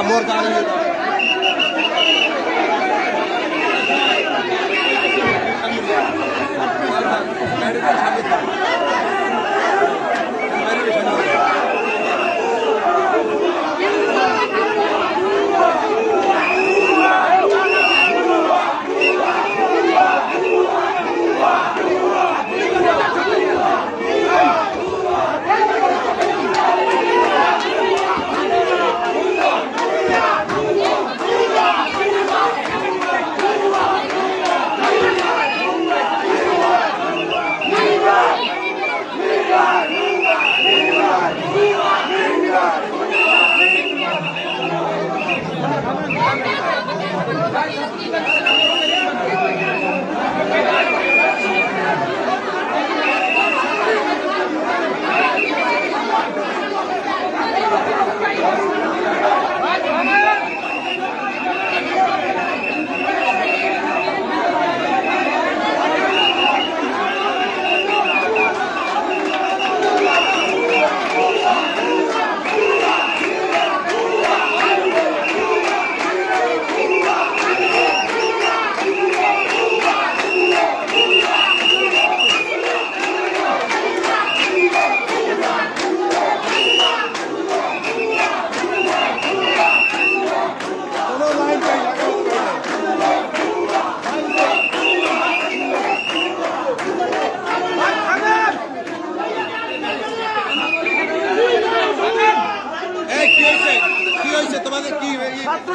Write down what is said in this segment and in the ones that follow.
more than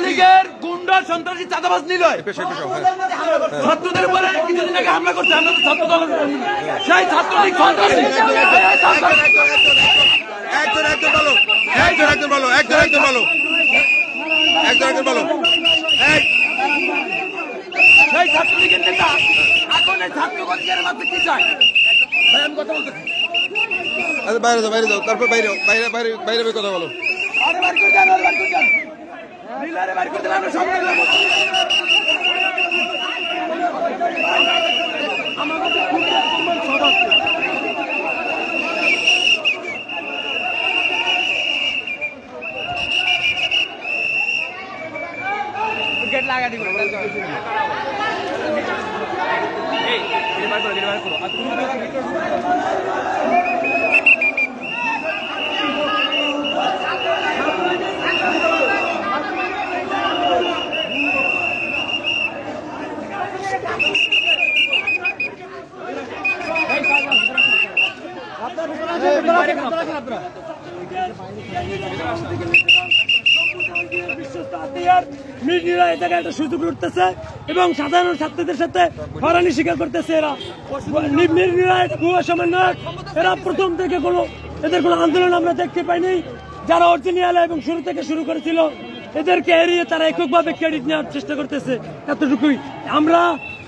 ছাত্রলীগের গুন্ডা সন্ত্রাসী চাঁদাবাজ নিল ছাত্রদের উপরে কিছুদিন আগে হামলা করছে। আমরা তো ছাত্র দল, সেই ছাত্রলীগ সন্ত্রাসী। সেই ছাত্রলীগের নেতা এখন এই ছাত্রলীগের মাঝে কি চায়? আমি কথা বলতেছি। বাইরে যাও, বাইরে যাও, তারপর বাইরে বাইরে বাইরে বাইরে কথা বলো। আরে বাড়ি করে যান, বাড়ি করে যান, মিলারে বাড়ি করে দিলাম সব। গেট লাগা দিব। এই বার করো, বার করো। আর তুমি মিডিয়া এই জায়গায় একটা সুযোগ লুটতেছে এবং সাধারণ ছাত্রদের সাথে হয়রানি স্বীকার করতেছে। এরা ভুয়া সমন্বয়ক, এরা প্রথম থেকে এদের কোনো আন্দোলন আমরা দেখতে পাইনি। যারা অরিজিনাল এবং শুরু থেকে শুরু করেছিল এদেরকে এড়িয়ে তারা এককভাবে ক্রেডিট নেওয়ার চেষ্টা করতেছে। এতটুকুই আমরা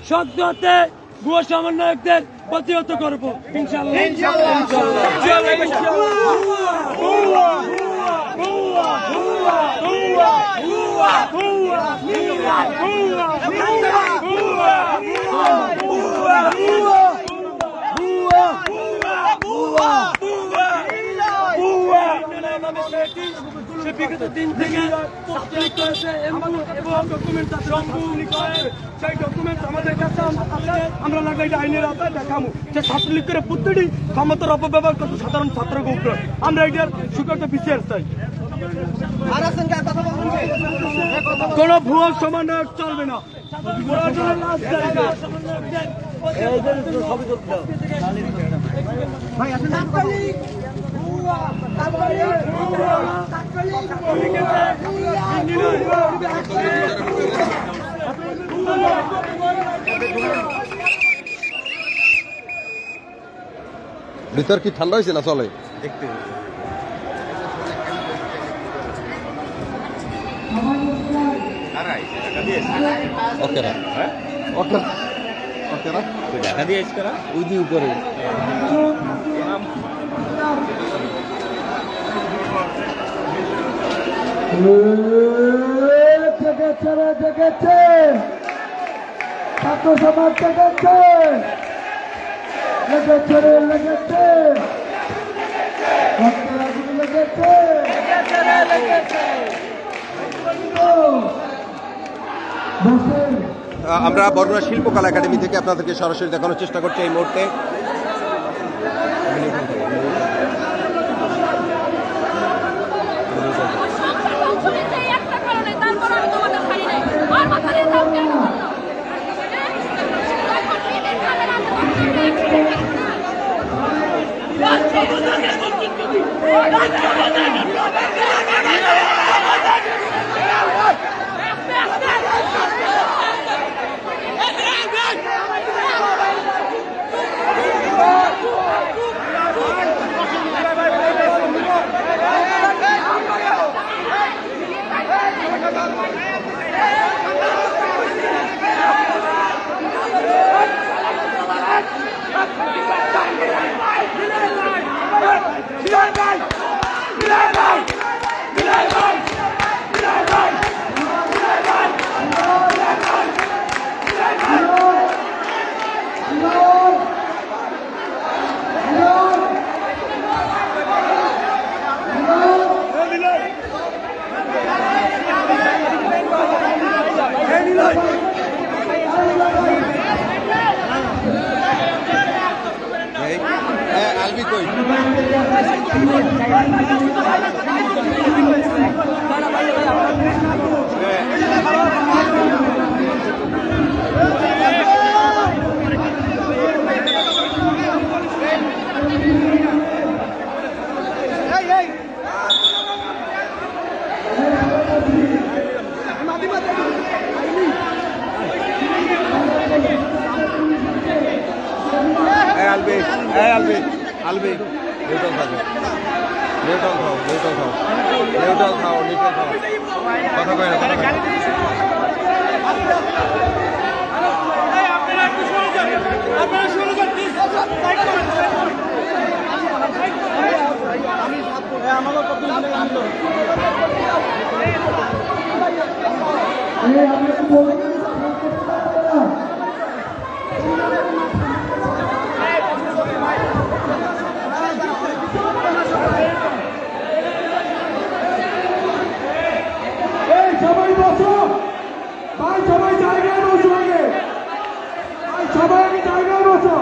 শক্ত হাতে ভুয়া সমন্বয়কদের প্রতিহত করবো বিগত দিন থেকে সেই ডকুমেন্ট আমাদের কাছে আমরা লাগবে এটা আইনের আওতায় দেখাবো যে ছাত্রলীগ করে প্রতিটি ক্ষমতার অপব্যবহার করতে সাধারণ ছাত্রকে উপরে আমরা এটার সুযোগটা বিচার চাই। কোন ভুয়া সমন্বয়ক চলবে না। ভিতর কি ঠান্ডা হয়েছে না চলে দেখতে? ওকে না ওকে ওকে না দেখা দিয়ে ওই দিয়ে উপরে জেগেছে ছাত্র সমাজ জেগেছে, লেগেছে রে লেগেছে, লেগেছে আমরা বরগুনা শিল্পকলা একাডেমি থেকে আপনাদেরকে সরাসরি দেখানোর চেষ্টা করছি এই মুহূর্তে। আলবি কই আলবি আলবি নিউট্রাল থাকো, নিউট্রাল খাও, নিউট্রাল খাও, নিউট্রাল খাও, নিউট্রাল খাও, কথা কয় না, কথা কয় না। সবাই বসো ভাই, সবাই জায়গায় বসো আগে ভাই, সবাই আগে জায়গায় বসো,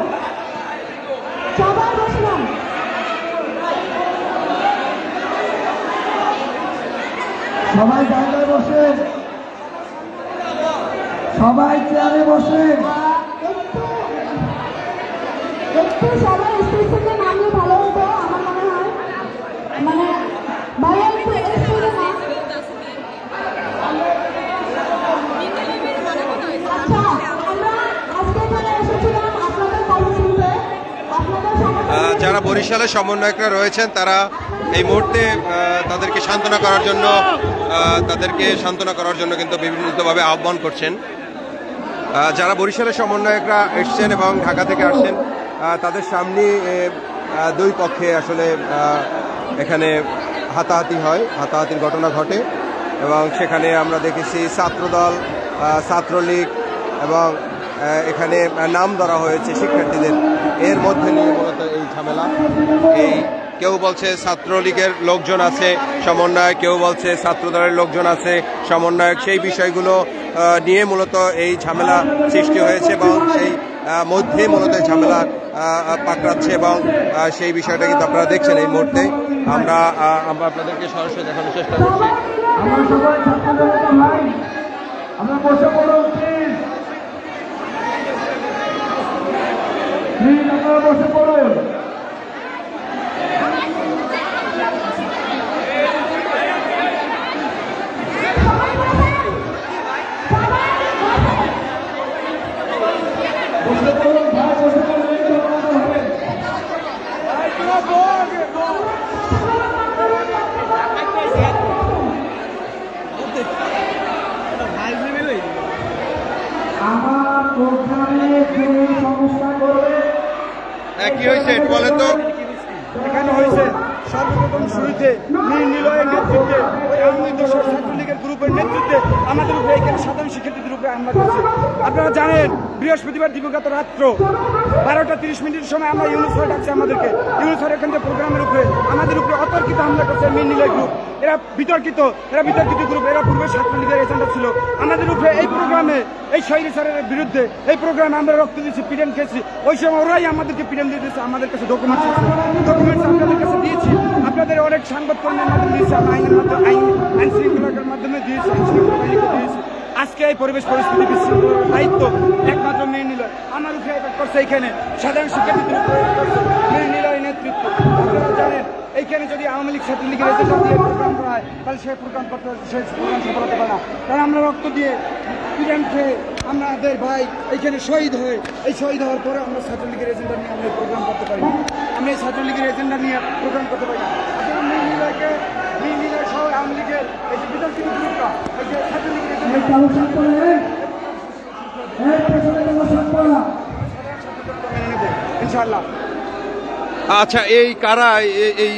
সবাই বসলাম, সবাই জায়গায় বসে, সবাই চেয়ারে বসে, একটু সবাই স্টেজ থেকে নামলে ভালো হতো আমার মনে হয়। মানে ভাইয়া একটু স্টেজে না। আচ্ছা, আমরা আজকে এখানে এসেছিলাম আপনাদের কথা শুনতে, আপনাদের সমস্যা যারা বরিশালের সমন্বয়করা রয়েছেন তারা এই মুহূর্তে তাদেরকে সান্ত্বনা করার জন্য কিন্তু বিভিন্নভাবে আহ্বান করছেন। যারা বরিশালের সমন্বয়করা এসছেন এবং ঢাকা থেকে আসছেন তাদের সামনে দুই পক্ষে আসলে এখানে হাতাহাতি হয়, হাতাহাতির ঘটনা ঘটে এবং সেখানে আমরা দেখেছি ছাত্রদল, ছাত্রলীগ এবং এখানে নাম ধরা হয়েছে শিক্ষার্থীদের, এর মধ্যে নিয়ে মূলত এই ঝামেলা। এই কেউ বলছে ছাত্রলীগের লোকজন আছে সমন্বয়ক, কেউ বলছে ছাত্রদলের লোকজন আছে সমন্বয়ক, সেই বিষয়গুলো নিয়ে মূলত এই ঝামেলা সৃষ্টি হয়েছে এবং সেই মধ্যে মূলত ঝামেলা পাকড়াচ্ছে এবং সেই বিষয়টা কিন্তু আপনারা দেখছেন এই মুহূর্তে। আমরা আপনাদেরকে সরাসরি দেখানোর চেষ্টা করছি। আমরা সবাই ছাত্রদের ভাই, আমরা বসে পড়ো প্লিজ, প্লিজ আপনারা বসে পড়ো। বসে পড়ো ভাই, বসে পড়ো, এই তো আপনারা হবে। আমার প্রোগ্রামে যে সমস্যা করবে কি হয়েছে বলেন তো? এখানে হয়েছে সর্বপ্রথম শুরুতে মীর নিলয়ের নেতৃত্বে ওই আওয়ামী দোসর ছাত্রলীগের গ্রুপের নেতৃত্বে আমাদের উপরে এখানে সাধারণ শিক্ষার্থীদের উপরে হামলা করছে। আপনারা জানেন বৃহস্পতিবার দিবগত রাত্র 12টা 30 মিনিটের সময় আমরা ইউনুস স্যার ডাকছি আমাদেরকে, ইউনুস স্যার এখান থেকে প্রোগ্রামের উপরে আমাদের উপরে অতর্কিত হামলা করছে মীর নিলয় গ্রুপ। এরা বিতর্কিত গ্রুপ, এরা পূর্বে ছাত্রলীগের এজেন্ডা ছিল। আমাদের উপরে এই প্রোগ্রামে এই শহীদ স্যারের বিরুদ্ধে এই প্রোগ্রামে আমরা রক্ত দিয়েছি, পিটেন খেয়েছি, ওই সময় ওরাই আমাদেরকে পিটেন দিয়ে দিয়েছে। আমাদের কাছে ডকুমেন্টস আপনাদের কাছে দিয়েছি, আপনাদের অনেক সাংবাদিককর্মের মাধ্যমে দিয়েছি, আমরা আইন শৃঙ্খলার মাধ্যমে দিয়েছি, দিয়েছি। আজকে এই পরিবেশ পরিস্থিতি বিশৃঙ্খলার দায়িত্ব একমাত্র মীর নিলয় আমার উপরে করছে। এইখানে সাধারণ শিক্ষার্থীদের উপরে মীর নিলয় নেতৃত্ব। আপনারা জানেন এইখানে যদি আওয়ামী লীগ ছাত্রলীগের এজেন্ডা দিয়ে প্রোগ্রাম করা হয় তাহলে সেই প্রোগ্রাম করতে সেই প্রোগ্রাম সফল হতে পারে না। কারণ আমরা রক্ত দিয়ে পিটান খেয়ে আমাদের ভাই এইখানে শহীদ হয়ে এই শহীদ হওয়ার পরে আমরা ছাত্রলীগের এজেন্ডা নিয়ে আমরা প্রোগ্রাম করতে পারি না। আমরা এই ছাত্রলীগের এজেন্ডা নিয়ে প্রোগ্রাম করতে পারি না। আপনারা মীর নিলয় সহ আওয়ামী লীগের এই যে বিতর্কিত গ্রুপটা এই যে ছাত্রলীগের ইনশাআল্লাহ। আচ্ছা, এই কারা এই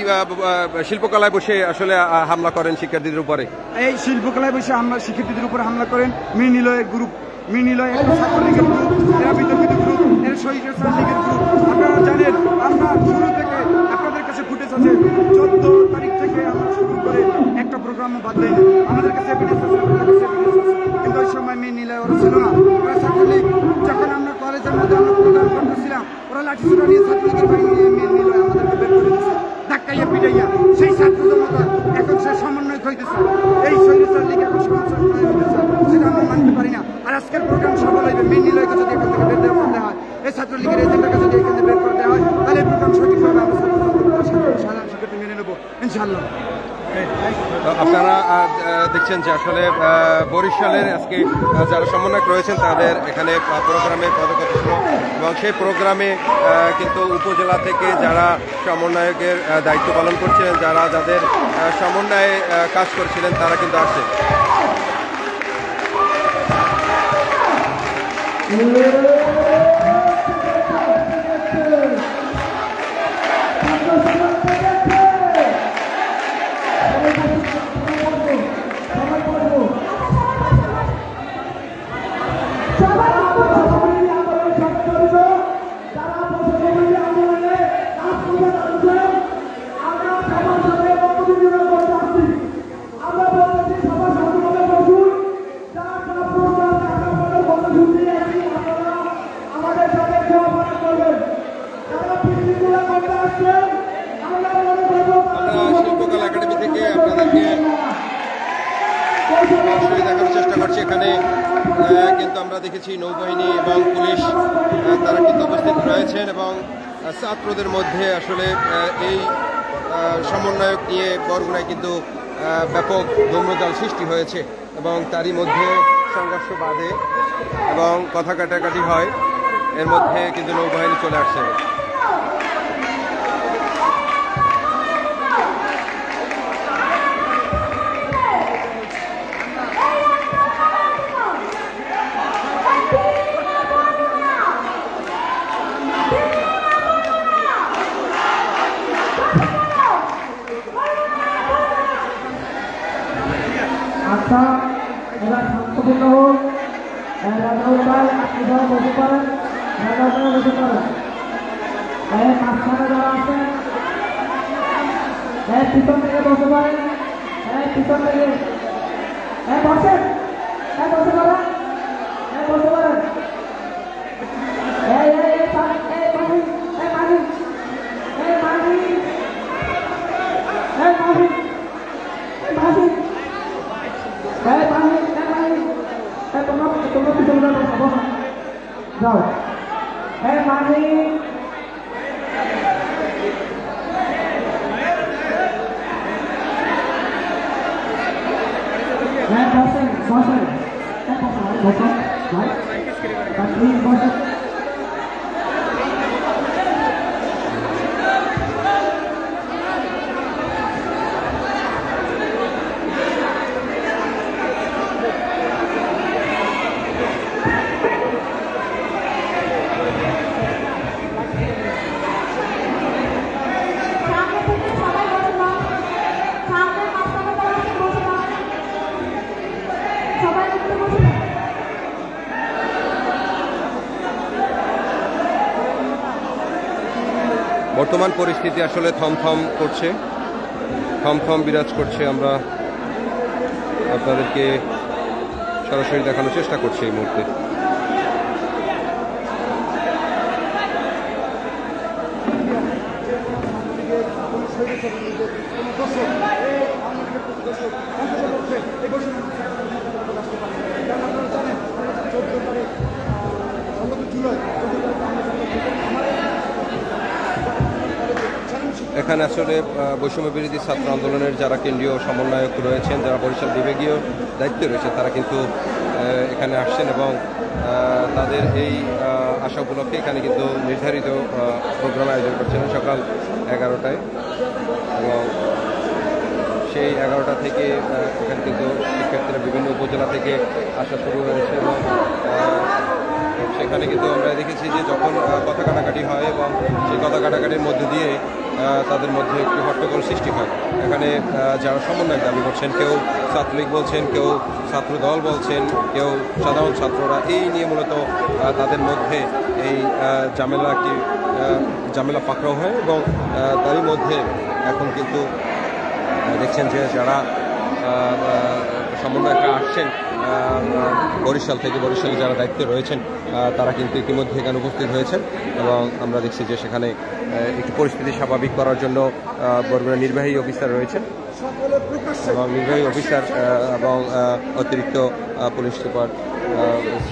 শিল্পকলায় বসে আসলে হামলা করেন শিক্ষার্থীদের উপরে? এই শিল্পকলায় বসে আমরা শিক্ষার্থীদের উপরে হামলা করেন মীর নিলয়ের গ্রুপ। মীর নিলয় একটা ছাত্রলীগের গ্রুপ, এরা বিতর্কিত গ্রুপ, এরা শহীদ লীগের গ্রুপ। আপনারা জানেন আমরা শুরু থেকে আপনাদের কাছে ফুটেজ আছে 14 তারিখ থেকে আমরা শুরু করে একটা প্রোগ্রামও বাদ দেয় না। আমাদের কাছে এভিডেন্স আছে, কিন্তু ওই সময় মীর নিলয় ওরা ছিল না, ওরা ছাত্রলীগ। যখন আমরা কলেজের মধ্যে আমরা প্রোগ্রাম করতেছিলাম ওরা লাঠিসোঁটা নিয়ে ছাত্রলীগের বাহিনী নিয়ে মীর নিলয় আমাদেরকে বের করে দিচ্ছে ধাক্কাইয়া পিটাইয়া। সেই ছাত্র জনতা এখন সে সমন্বয় হইতেছে, এই শহীদ লীগ এখন সমন্বয় হইতেছে, সেটা আমরা মানতে পারি না। আর আজকের প্রোগ্রাম সফল হইবে মীর নিলয়কে যদি এখান থেকে বের করতে হয়, এই ছাত্রলীগের এজেন্ডাকে যদি এখান থেকে বের করতে হয় তাহলে এই প্রোগ্রাম সঠিকভাবে আমরা সাধারণ শিক্ষার্থী মেনে নেবো ইনশাআল্লাহ। আপনারা দেখছেন যে আসলে বরিশালের আজকে যারা সমন্বয়ক রয়েছেন তাদের এখানে প্রোগ্রামে পদক্ষেপ ছিল এবং সেই প্রোগ্রামে কিন্তু উপজেলা থেকে যারা সমন্বয়কের দায়িত্ব পালন করছিলেন, যারা যাদের সমন্বয়ে কাজ করছিলেন তারা কিন্তু আসছেন। শিল্পকলা একাডেমি থেকে আপনাদেরকে দেখানোর চেষ্টা করছি। এখানে কিন্তু আমরা দেখেছি নৌবাহিনী এবং পুলিশ তারা কিন্তু উপস্থিত রয়েছেন এবং ছাত্রদের মধ্যে আসলে এই সমন্বয়ক নিয়ে বরগুনায় কিন্তু ব্যাপক ধূম্রজাল সৃষ্টি হয়েছে এবং তারই মধ্যে সংঘর্ষ বাধে এবং কথা কাটাকাটি হয়। এর মধ্যে কিন্তু নৌবাহিনী চলে আসছে। আচ্ছা, এবার শান্তপূর্ণ হোক। রাজাউদ্দার আপনি যারা বসে পারেন, রাজাউদ্দারা বসে পারেন। মাঝখানে যারা আছেন পিছন থেকে বসে পারেন, পিছন থেকে বসেন, বসে পারেন, বসে পারেন। যাও মানি বসেন বসেন বসেন বসেন। বর্তমান পরিস্থিতি আসলে থমথম করছে, থমথম বিরাজ করছে। আমরা আপনাদেরকে সরাসরি দেখানোর চেষ্টা করছি এই মুহূর্তে। এখানে আসলে বৈষম্য বিরোধী ছাত্র আন্দোলনের যারা কেন্দ্রীয় সমন্বয়ক রয়েছেন, যারা বরিশাল বিভাগীয় দায়িত্বে রয়েছে, তারা কিন্তু এখানে আসছেন এবং তাদের এই আশা উপলক্ষে এখানে কিন্তু নির্ধারিত প্রোগ্রাম আয়োজন করছেন সকাল 11টায় এবং সেই 11টা থেকে এখানে কিন্তু শিক্ষার্থীরা বিভিন্ন উপজেলা থেকে আসা শুরু হয়েছে এবং সেখানে কিন্তু আমরা দেখেছি যে যখন কথা কাটাকাটি হয় এবং সেই কথা কাটাকাটির মধ্যে দিয়ে তাদের মধ্যে একটি হট্টগোল সৃষ্টি হয়। এখানে যারা সমন্বয় দাবি করছেন, কেউ ছাত্রলীগ বলছেন, কেউ ছাত্র দল বলছেন, কেউ সাধারণ ছাত্ররা, এই নিয়ে মূলত তাদের মধ্যে এই ঝামেলা পাকড়াও হয় এবং তারই মধ্যে এখন কিন্তু দেখছেন যে যারা সমন্বয়করা আসছেন বরিশাল থেকে, বরিশালে যারা দায়িত্বে রয়েছেন তারা কিন্তু ইতিমধ্যে এখানে উপস্থিত হয়েছেন এবং আমরা দেখছি যে সেখানে একটি পরিস্থিতি স্বাভাবিক করার জন্য বরগুনা নির্বাহী অফিসার রয়েছেন এবং নির্বাহী অফিসার এবং অতিরিক্ত পুলিশ সুপার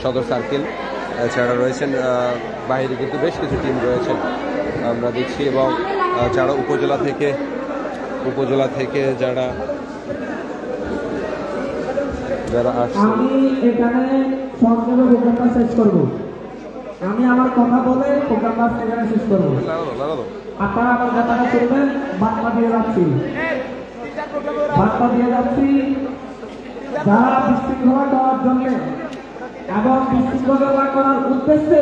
সদর সার্কেল যারা রয়েছেন, বাইরে কিন্তু বেশ কিছু টিম রয়েছেন আমরা দেখছি এবং যারা উপজেলা থেকে যারা যারা আসছে। আমি এখানে সংক্ষেপে প্রোগ্রামটা শেষ করব। আমি আমার কথা বলে প্রোগ্রামটা এখানে শেষ করব। আপনারা আমার কথাটা শুনবেন, বার্তা দিয়ে যাচ্ছি যারা বিশৃঙ্খলা করার জন্য এবং বিশৃঙ্খলা করার উদ্দেশ্যে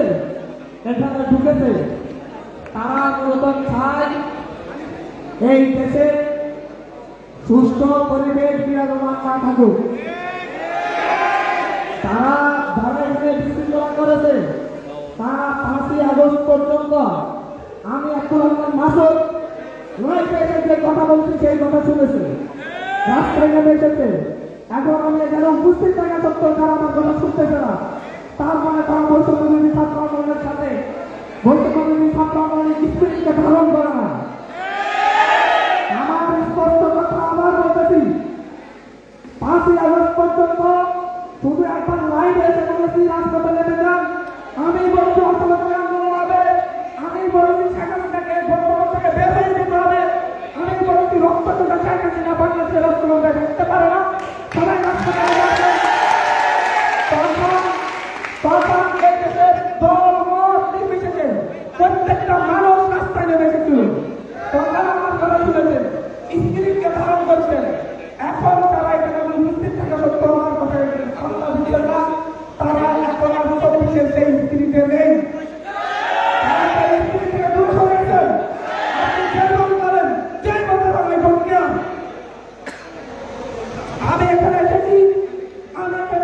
এখানে ঢুকেছে, তারা মূলত চায় এই দেশে সুস্থ পরিবেশ বিরাজমান না থাকুক। তারা যারা এখানে বিশৃঙ্খলা করেছে তারা 5ই আগস্ট পর্যন্ত আমি এখন আমার মাসক যে কথা বলছি সেই কথা শুনেছে, রাস্তায় নেমে এসেছে। এখন আমি এখানে উপস্থিত থাকা সত্ত্বেও তারা আমার কথা শুনতেছে না। তার মানে তারা বৈষম্যবিরোধী ছাত্র আন্দোলনের সাথে বৈষম্যবিরোধী ছাত্র আন্দোলনের স্পিরিটকে ধারণ করে না। আমার স্পষ্ট কথা আবার বলতেছি, 5ই আগস্ট পর্যন্ত শুধু এখন লাইন এসে বলেছি রাজপথে নেমে যান। আমি বলছি অর্থনৈতিক আন্দোলন হবে, আমি বলছি সেখান থেকে গণতন্ত্র থেকে বের হয়ে যেতে হবে, আমি বলছি রক্তটা শেখ হাসিনা বাংলাদেশের রাষ্ট্রপতি থাকতে পারে না, সবাই রাষ্ট্রপতি তখন এই দেশের দল মত নির্বিশেষে প্রত্যেকটা মানুষ রাস্তায় নেমে এসেছিল। তখন আমার কথা শুনেছেন, স্ক্রিনকে ধারণ করছেন। এখন তারা এখানে উপস্থিত থাকা সত্ত্বেও আমার কথা ক্ষমতা দিচ্ছেন না। তারা এখন আর চব্বিশের সেই স্ক্রিনে নেই, আমি এখানে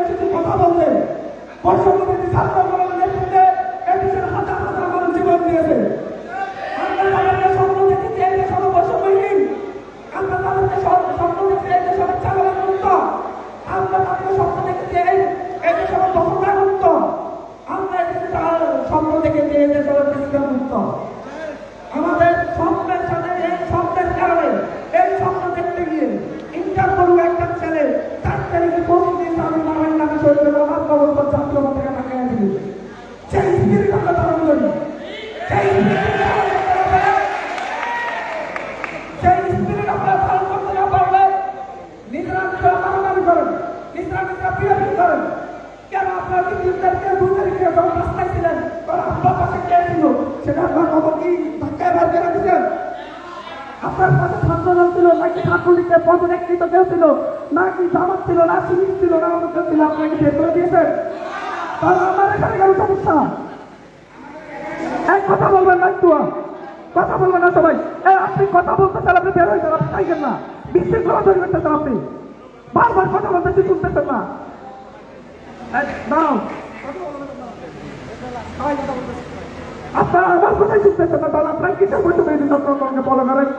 এসেছি কথা বলতে। বর্ষপতি ছাত্র আন্দোলনের নেতৃত্বে এদেশের হাজার হাজার মানুষ জীবন দিয়েছে। আমরা তাদেরকে স্বপ্ন দেখেছি এই দেশ হবে বৈষম্যহীন, আমরা তাদেরকে স্বপ্ন দেখেছি এই দেশ হবে চাকরি মুক্ত, আমরা তাদেরকে স্বপ্ন দেখেছি এই দেশ হবে দখলদার মুক্ত, আমরা এদেশে স্বপ্ন দেখেছি এই দেশ হবে কৃষিকার মুক্ত। আমাদের স্বপ্নের সাথে এই স্বপ্নের কারণে এই স্বপ্ন দেখতে গিয়ে ইন্টারপোল একটা ছেলে 4 তারিখে প্রতিদিন আমি নামের নামে শহীদ আমার কবর জাতীয় পতাকা টাকা দিল। সেই স্পিরিট আমরা ধারণ করি, সেই স্পিরিট আমরা ধারণ করতে না পারলে নিজেরা নিজেরা মারামারি করেন, নিজেরা নিজেরা পিড়াপিড়ি করেন। কেন আপনারা কি 3 তারিখে 2 তারিখে যখন রাস্তায় ছিলেন আপনার পাশে কে ছিল সেটা আপনার খবর কি ধাক্কায় বার করে দিচ্ছেন? আপনার পাশে ছাত্রদল ছিল নাকি ছাত্রলীগের পদনেতৃত্ব কেউ ছিল নাকি জামাত ছিল না শিবির ছিল না অন্য কেউ ছিল, আপনাকে বের করে দিয়েছেন? তাহলে আমার এখানে কেন সমস্যা? এক কথা বলবেন না, একটু কথা বলবেন না সবাই। আপনি কথা বলতে চান, আপনি বের হয়ে যান, আপনি চাইছেন না, বিশৃঙ্খলা তৈরি করতেছেন, আপনি বারবার কথা বলতেছি শুনতেছেন না। দাঁড়াও, আপনারা আমার কথাই শুনতেছেন না, তাহলে আপনার কিসের বৈষম্যবিরোধী ছাত্র আন্দোলনকে ফলো করেন?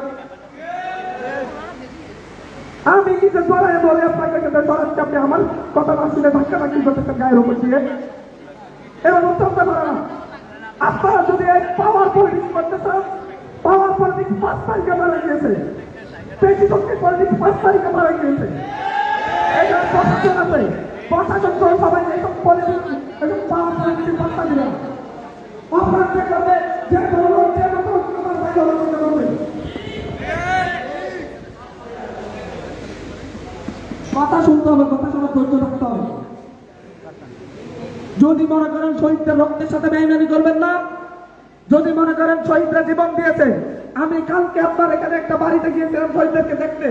আমি নিজে জড়াই বলে আপনাকে জড়াচ্ছি, আপনি আমার কথা না শুনে ধাক্কা ধাক্কি করতেছেন গায়ের উপর দিয়ে, এবার চলতে পারে না। আপনারা যদি এই পাওয়ার পলিটিক্স করতে চান, পাওয়ার পলিটিক্স 5 তারিখে মারা গিয়েছে, বেশি শক্তি পলিটিক্স 5 তারিখে মারা গিয়েছে। এখানে প্রশাসন আছে, প্রশাসন সহ সবাই এইসব পলিটিক্স এবং পাওয়ার পলিটিক্স বার্তা দিলাম। আপনার যে করবে যে বলবো যে মতো আমার ভাই আলোচনা করবে, কথা শুনতে হবে, কথা শোনার ধৈর্য রাখতে হবে। যদি মনে করেন শহীদদের রক্তের সাথে বেইমানি করবেন না, যদি মনে করেন শহীদরা জীবন দিয়েছে, আমি কালকে আপনার এখানে একটা বাড়িতে গিয়েছিলাম শহীদদেরকে দেখতে।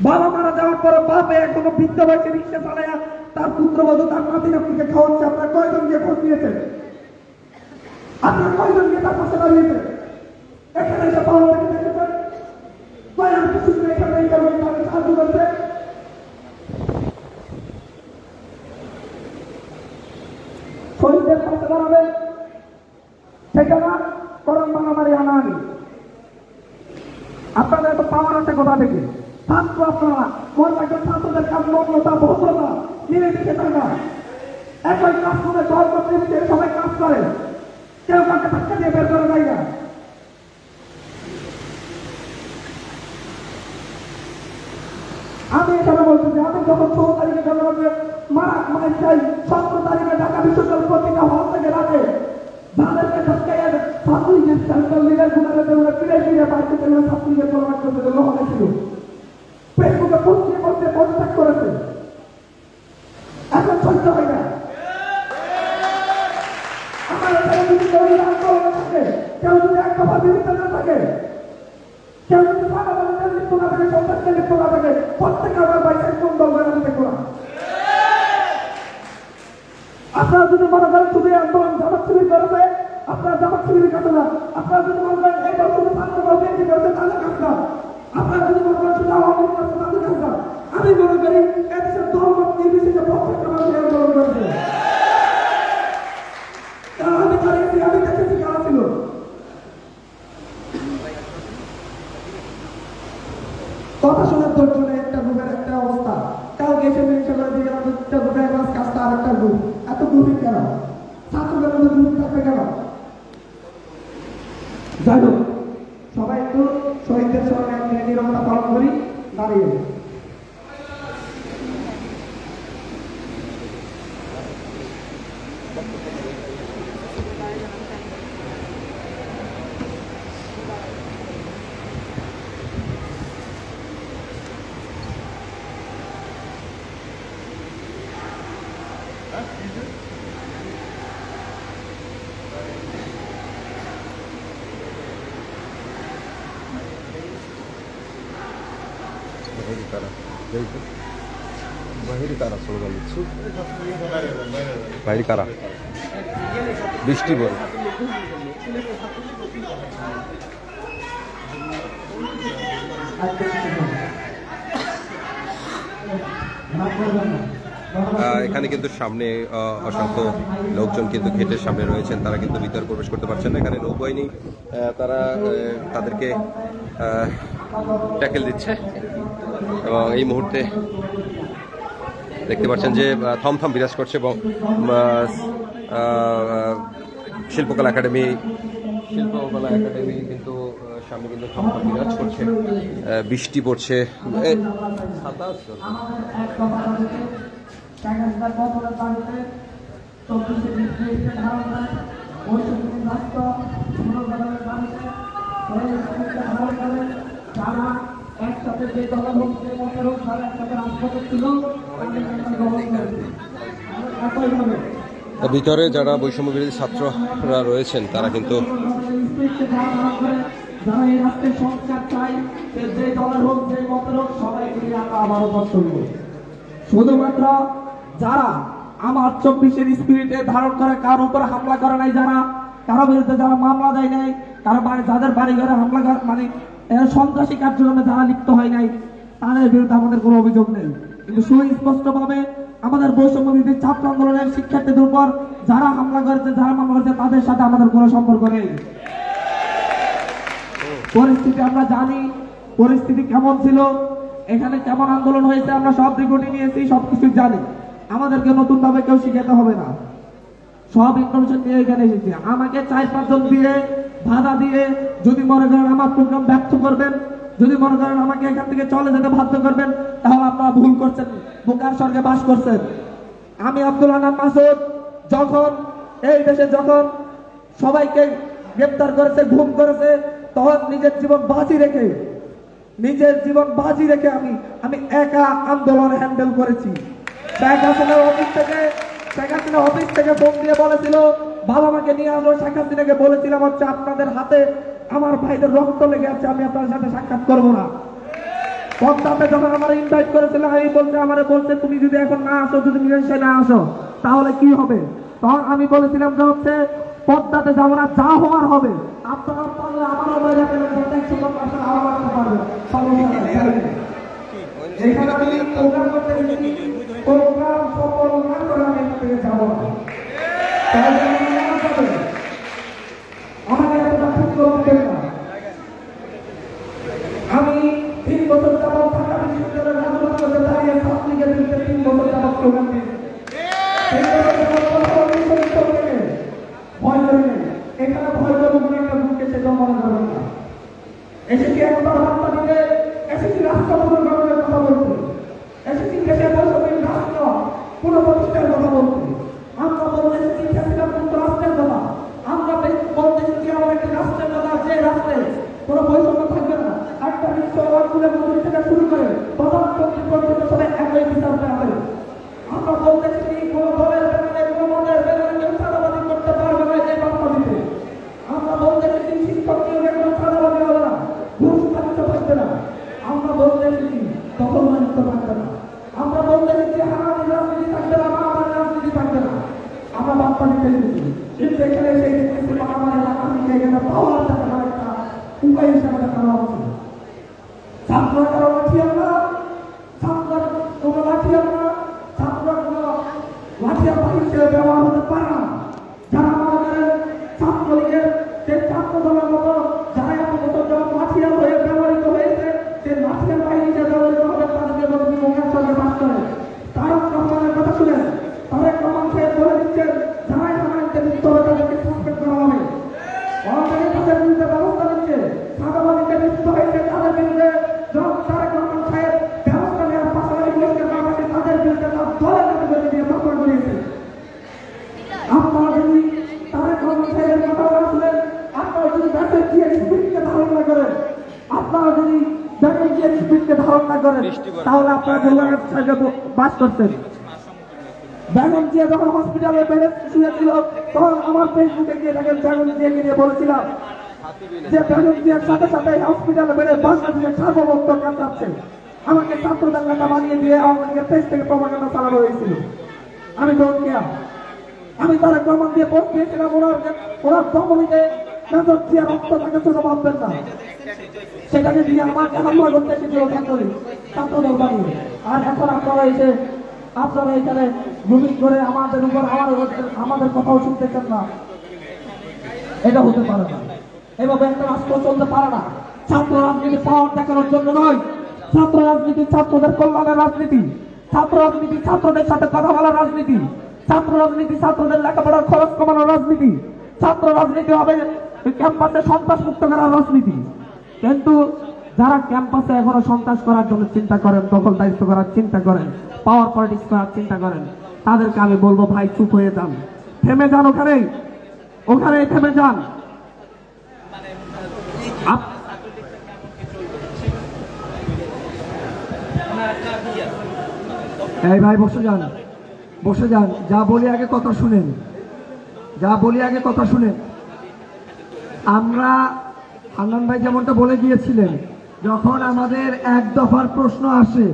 বাবা মারা যাওয়ার পরে বাপে এখনো বৃদ্ধ বয়সে রিক্সা চালায়া তার পুত্রবধূ তার নাতি নাতনিকে খাওয়াচ্ছে। আপনার কয়জন গিয়ে খোঁজ নিয়েছেন? আপনার কয়জন গিয়ে তার পাশে দাঁড়িয়েছে? এখানে এসে পাওয়া থেকে দেখেছেন কয়েক কিছু এখানে এই কারণে তাদের সাহায্য করছে। শহীদদের পাশে দাঁড়াবে, সেখানে করণ মারামারি আনানি। আপনাদের এত পাওয়ার আছে কোথা থেকে? ছাত্র আপনারা, কোন একজন ছাত্রদের কাজ নম্রতা, ভদ্রতা, নির্দিষ্ট থাকা, একই কাজ করে দল করতে সবাই কাজ করে, কেউ কাউকে ধাক্কা দিয়ে বের করে দেয় না। আমি এখানে বলতেছি, আমি যখন 16 তারিখে মারা চাই, 17 তারিখে ঢাকা বিশ্ববিদ্যালয় পত্রিকা হল থেকে রাখে যাদেরকে ধাক্কাইয়া ছাত্রলীগের সেন্ট্রাল লিডার গুলারে দেওয়া ফিরে ফিরে বাড়িতে দেওয়া ছাত্রলীগের প্রমাণ করতে হলে ছিল ফেসবুকে পত্রিকা করতে পদত্যাগ করেছে। এখন সহ্য হয় না। আমার এখানে যদি কেউ আন্দোলনে থাকে, কেউ যদি এক দফা বিরুদ্ধে না থাকে, কেউ যদি ফাঁকাবাদের লিপ্ত না থাকে, সন্ত্রাসের লিপ্ত না থাকে, প্রত্যেকে আমার বাইশের কোন দল আমি দেখবো না। আপনারা যদি মনে করেন শুধু আন্দোলন জামাত শিবির করেছে, আপনারা জামাত শিবিরের কাছে না। আপনারা যদি মনে করেন এই দল শুধু ছাত্র দল বিএনপি করেছে, তাদের কাছে না। আপনারা যদি মনে করেন শুধু আওয়ামী লীগ করেছে, তাদের কাছে না। আমি মনে করি এদেশের দলমত নির্বিশেষে প্রত্যেকটা মানুষ আন্দোলন করেছে। আমি পারিয়েছি, আমি দেখেছি কারা ছিল। কথা শোনার ধৈর্য নেই, একটা গ্রুপের একটা অবস্থা। কালকে এসে মিলিশে করে দিয়ে গেলাম, একটা গ্রুপের কাজটা আর একটা গ্রুপ। এত গ্রুপই কেন? ছাত্রদের মধ্যে গ্রুপ থাকবে কেন? যাই হোক, সবাই একটু শহীদদের স্মরণে নীরবতা পালন করি দাঁড়িয়ে। বাইরে কারা বৃষ্টি বলে এখানে কিন্তু সামনে অসংখ্য লোকজন কিন্তু গেটের সামনে রয়েছেন, তারা কিন্তু ভিতরে প্রবেশ করতে পারছেন না। এখানে নৌবাহিনী তারা তাদেরকে ট্যাকেল দিচ্ছে এবং এই মুহূর্তে দেখতে পাচ্ছেন যে থমথম বিরাজ করছে এবং শিল্পকলা একাডেমি কিন্তু সামনে কিন্তু থমথম বিরাজ করছে, বৃষ্টি পড়ছে। ভিতরে যারা বৈষম্য বিরোধী ছাত্ররা রয়েছেন তারা কিন্তু যারা এই রাষ্ট্রের সংস্কার চাই, যে দলের হোক যে মতের হোক সবাইকে আমরা আবারও বক্তব্য। শুধুমাত্র যারা আমার 24-এর স্পিরিটে ধারণ করে কারোর উপরে হামলা করে নাই, যারা কারো বিরুদ্ধে যারা মামলা দেয় নাই, কারো যাদের বাড়ি ঘরে হামলা মানে সন্ত্রাসী কার্যক্রমে যারা লিপ্ত হয় নাই, তাদের বিরুদ্ধে আমাদের কোনো অভিযোগ নেই। কিন্তু সুস্পষ্টভাবে আমাদের বৈষম্য বিরোধী ছাত্র আন্দোলনের শিক্ষার্থীদের উপর যারা হামলা করেছে, যারা মামলা করেছে, তাদের সাথে আমাদের কোনো সম্পর্ক নেই। পরিস্থিতি আমরা জানি, পরিস্থিতি কেমন ছিল, এখানে কেমন আন্দোলন হয়েছে, আমরা সব রিপোর্টে নিয়েছি, সবকিছু জানি। আমাদেরকে নতুন ভাবে কেউ শিখাতে হবে না, সব ইনফরমেশন নিয়ে এখানে এসেছি। আমাকে 4-5 জন দিয়ে বাধা দিয়ে যদি মনে করেন আমার প্রোগ্রাম ব্যর্থ করবেন, যদি মনে করেন আমাকে এখান থেকে চলে যেতে বাধ্য করবেন, তাহলে আপনারা ভুল করছেন, বোকার স্বর্গে বাস করছেন। আমি আব্দুল হান্নান মাসুদ যখন এই দেশে যখন সবাইকে গ্রেপ্তার করেছে, গুম করেছে, তখন নিজের জীবন বাজি রেখে আমি একা আন্দোলন হ্যান্ডেল করেছি। শেখ হাসিনার অফিস থেকে ফোন দিয়ে বলেছিল বাবা মাকে নিয়ে আসো। শেখ হাসিনাকে বলেছিলাম হচ্ছে আপনাদের হাতে আমার ভাইদের রক্ত লেগে আছে, আমি আপনার সাথে সাক্ষাৎ করবো না। পদ্মাতে যখন আমার ইনভাইট করেছিল, আমি বলছে তুমি যদি এখন না আসো, যদি মিলেমিশে না আসো তাহলে কি হবে। তখন আমি বলেছিলাম যে হচ্ছে পদ্মাতে যাবো না, যা হওয়ার হবে। আপনারা পারলে আমারও বাইরে এখানে আমি প্রোগ্রাম করতে গেছি, প্রোগ্রাম সফল না করে আমি এখান থেকে যাবো না। আমাকে এতটা ক্ষুদ্র ভাববেন না। আমি 3 বছর যাবত ঢাকা বিশ্ববিদ্যালয়ের রাজনীতিতে দাঁড়িয়ে ছাত্রলীগের বিরুদ্ধে 3 বছর যাবত প্রোগ্রাম দিয়েছি। ভয় করি নেই, এখানে ভয় করবো কোনো একটা গ্রুপকে সেটা মনে করবেন না। এসেছি একবার বার্তা দিতে, এসেছি রাষ্ট্রপতির গঠনের কথা বলতে, এসেছি দেশের বৈষম্যের রাষ্ট্র পুনঃপ্রতিষ্ঠার কথা বলতে। আমরা বলতে এসেছি খ্যাতিলাম মুক্ত রাষ্ট্রের কথা, আমরা বলতে এসেছি আমার একটি রাষ্ট্রের কথা, যে রাষ্ট্রে কোনো বৈষম্য থাকবে না। একটা বিশ্ব অর্থনের মন্ত্রী থেকে শুরু করে প্রধানমন্ত্রী পর্যন্ত সবাই একই বিচার হবে। আমরা বলতে এসেছি দিতে এসেছি, কিন্তু এখানে সেই দেখতেছি আমার এলাকা থেকে এখানে পাওয়ার দেখানোর একটা উপায় হিসাবে দেখানো হচ্ছে। ছাত্র কারো লাঠি আমরা, ছাত্র কোনো লাঠি আমরা, ছাত্র কোনো লাঠিয়ার বাড়ি হিসেবে ব্যবহার হতে পারে না। যারা আমাদের ছাত্রলীগের যে ছাত্র দলের মতো যারা এত বছর যখন লাঠিয়ার হয়ে ব্যবহৃত হয়েছে, সেই লাঠিয়ার বাড়ি হিসেবে ব্যবহৃত হবে তাদেরকে মুখের সঙ্গে বাস করে। তারক রহমানের কথা শুনেন, তারেক রহমান সাহেব বলে দিচ্ছেন যারা এখানে লিপ্ত হবে তাদেরকে সাসপেন্ড করা হবে। অলরেডি তাদের বিরুদ্ধে ব্যবস্থা নিচ্ছে, সাদাবাদীতে লিপ্ত হয়েছে তাদের বিরুদ্ধে তারেক রহমান সাহেব ব্যবস্থা নেওয়ার পাশাপাশি তাদের বিরুদ্ধে তার দলের নেতাদের দিয়ে মামলা করিয়েছে। আপনারা যদি তারেক রহমান সাহেবের কথা শুনেন, আপনারা যদি ব্যাপক গিয়ে স্পিডকে ধারণ না করেন, আপনারা যদি ব্যাপক গিয়ে স্পিডকে ধারণ না করেন, তাহলে আপনারা কল্যাণের সাথে বাস করতেন। বেগম জিয়া যখন হসপিটালে বেডে শুয়েছিল, তখন আমার ফেসবুকে গিয়ে দেখেন বেগম জিয়াকে নিয়ে বলেছিলাম যে বেগম জিয়ার সাথে সাথে হসপিটালে বেডে বাংলাদেশের সার্বভৌমত্ব কাটাচ্ছে। আমাকে ছাত্রদের নেতা বানিয়ে দিয়ে আমাকে পেজ থেকে প্রমাণনা চালানো হয়েছিল। আমি ডোন্ট কেয়ার। আমি তার প্রমাণ দিয়ে ভোট দিয়েছিলাম ওনার দমনীতে মেজর জিয়ার রক্ত তাকে ছোট ভাববেন না, সেটাকে দিয়ে আমাকে হামলা করতে এসেছিল ছাত্রদল বানিয়ে। আর এখন আপনারা এখানে গুলি করে আমাদের উপর আমাদের কথাও শুনতেছেন না। এটা হতে পারে না, এভাবে একটা রাষ্ট্র চলতে পারে না। ছাত্র রাজনীতি পাওয়ার দেখানোর জন্য নয়, ছাত্র রাজনীতি ছাত্রদের কল্যাণের রাজনীতি, ছাত্র রাজনীতি ছাত্রদের সাথে কথা বলার রাজনীতি, ছাত্র রাজনীতি ছাত্রদের লেখাপড়ার খরচ কমানোর রাজনীতি, ছাত্র রাজনীতি হবে ক্যাম্পাসে সন্ত্রাস মুক্ত করার রাজনীতি। কিন্তু যারা ক্যাম্পাসে এখনো সন্ত্রাস করার জন্য চিন্তা করেন, দখলদারিত্ব করার চিন্তা করেন, পাওয়ার পলিটিক্স করার চিন্তা করেন, তাদেরকে আমি বলবো ভাই চুপ হয়ে যান, থেমে যান, ওখানেই থেমে যান। এই ভাই বসে যান, যা বলি আগে কথা শুনেন, আমরা হান্নান ভাই যেমনটা বলে গিয়েছিলেন, যখন আমাদের এক দফার প্রশ্ন আসে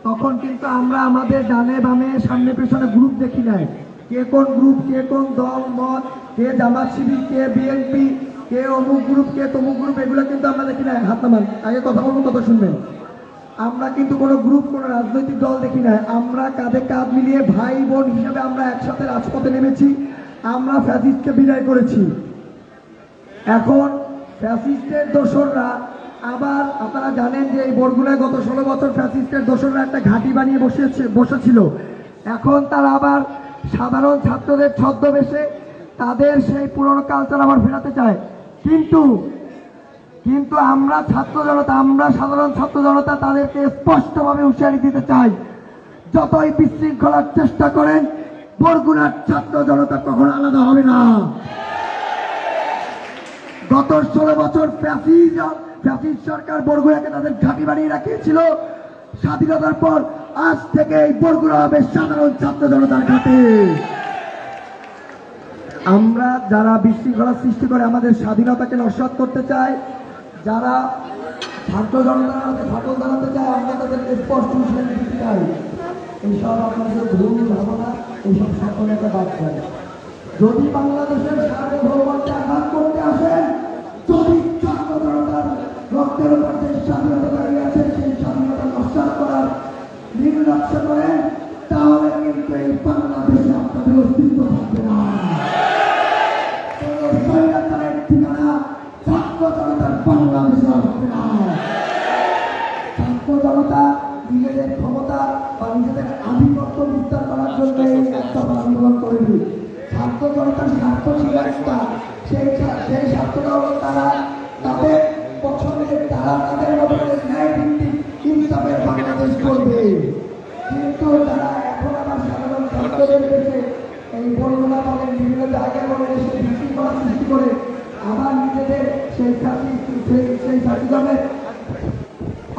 তখন কিন্তু আমরা আমাদের ডানে বামে সামনে পেছনে গ্রুপ দেখি নাই, কে কোন গ্রুপ, কে কোন দল মত, কে জামাত শিবির, কে বিএনপি, কে অমুক গ্রুপ, কে তমুক গ্রুপ, এগুলো কিন্তু আমরা দেখি নাই। হাত নামান, আগে কথা বলবো, কথা শুনবেন। আমরা কিন্তু কোনো গ্রুপ, কোনো রাজনৈতিক দল দেখি নাই। আমরা কাঁধে কাঁধ মিলিয়ে ভাই বোন হিসেবে আমরা একসাথে রাজপথে নেমেছি, আমরা ফ্যাসিস্টকে বিদায় করেছি। এখন ফ্যাসিস্টের দোসররা আবার, আপনারা জানেন যে এই বরগুনায় গত 16 বছর ফ্যাসিস্টের দোসররা একটা ঘাঁটি বানিয়ে বসেছিল। এখন তারা আবার সাধারণ ছাত্রদের ছদ্মবেশে তাদের সেই পুরনো কালচার আবার ফেরাতে চায়। কিন্তু আমরা সাধারণ ছাত্র জনতা তাদেরকে স্পষ্টভাবে হুঁশিয়ারি দিতে চাই, যতই বিশৃঙ্খলার চেষ্টা করেন, বরগুনার ছাত্র জনতা কখনো আলাদা হবে না। গত 16 বছর ফ্যাসিস্ট সরকার বরগুনাকে তাদের ঘাঁটি বানিয়ে রাখিয়েছিল। স্বাধীনতার পর আজ থেকে এই বরগুনা হবে সাধারণ ছাত্র জনতার ঘাঁটি। আমরা যারা বিশৃঙ্খলা সৃষ্টি করে আমাদের স্বাধীনতাকে নস্যাৎ করতে চাই, যারা ছাত্র জনতাকে ফাটল জানাতে চায়, আমরা তাদেরকে স্পষ্ট হুঁশিয়ারি দিতে চাই, এইসব আপনাদের ভুল ধারণা, এইসব সকলকে বাদ দেয়। যদি বাংলাদেশের সার্বভৌমত্বে আঘাত করতে আসেন, যদি ছাত্র জনতার রক্তের উপর যে স্বাধীনতা দাঁড়িয়ে আছে সেই স্বাধীনতা নস্যাৎ করার নির্লক্ষ্য করেন, তাহলে কিন্তু এই বাংলাদেশে আপনাদের অস্তিত্ব থাকবে না। ঠিকানা ছাত্র জনতার বাংলাদেশে হবে না। ছাত্র জনতা নিজেদের ক্ষমতা বা নিজেদের আধিপত্য বিস্তার করার জন্য একটা আন্দোলন করেনি। ছাত্র জনতার স্বার্থ ছিল একটা, সেই স্বার্থটা হলো তারা তাদের পছন্দের, তারা তাদের মধ্যে ন্যায় ভিত্তিক ইনসাফের বাংলাদেশ করবে। কিন্তু তারা এখন আবার সাধারণ ছাত্রদের দেশে এই বর্ণনা বলেন, বিভিন্ন জায়গায় বলে এসে বিশৃঙ্খলা সৃষ্টি করে আবার নিজেদের সেই জাতিগণের